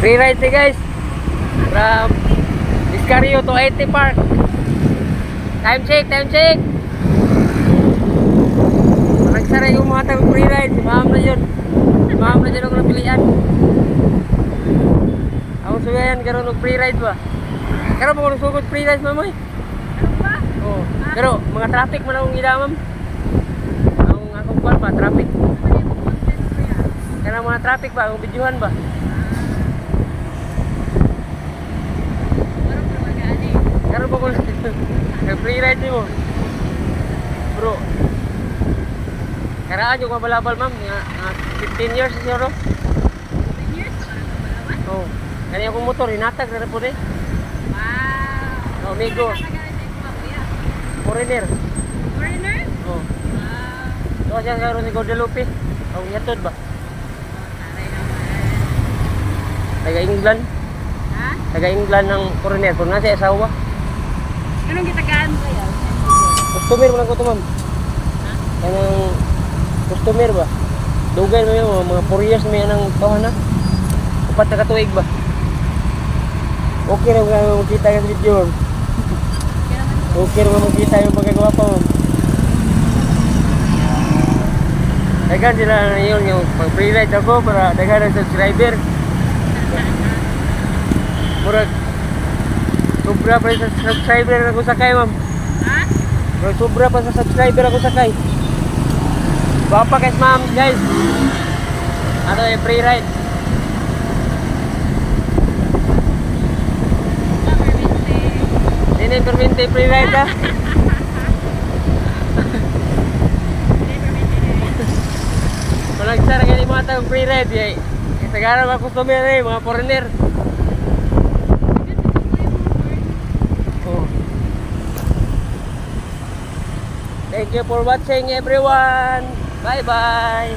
Free ride si guys. From Iscario to 80 Park. Time check, time check. Nagsaray yung mga tayong free ride. Si ma'am na yun. Si ma'am na yun ako napilian. Ako sugayan, karoon ng free ride ba? Karoon mo kung sugod free ride, mamoy. Ano ba? Oo. Pero mga traffic man akong gila, ma'am. Akong kuwan ba, traffic. Kaya mga traffic ba, akong videohan ba? Karoon mo kung free ride mo. Bro. Karaan yung mabalabal, ma'am. 15 years siguro. 10 years? Oo. Kaya akong motor, hinatag na po eh. Wow! Oh, amigo. Foreigner. Foreigner? Oo. Wow! So, siya karoon ni Guadalupe. Oh, yatod ba? Taray naman. Taga-England. Ha? Taga-England ng foreigner. Kung nasa asawa. Anong gitagaan mo kaya? Customer mo lang ko ito, ma'am. Ha? Yan ang customer ba? Dugay mo yun, mga 4 years mo yan ang tawahan na. Upat na katuig ba? Okay na mga makita ka sa video, ma'am. Okay na makita yung pagkagawa pa, ma'am. Dagan sila na yun, yung pag-free ride ako para dagan ang subscriber. Murag, sobra pa sa subscriber ako sakay, ma'am. Ha? Murag sobra pa sa subscriber ako sakay. Bapa guys, ma'am, guys. Ano yung free ride? Hindi perminte free ride ha? Kung nagsara kayo mga tayong free ride, eh. Tagaraw mga customer eh, mga foreigner. Oh. Thank you for watching everyone. Bye bye.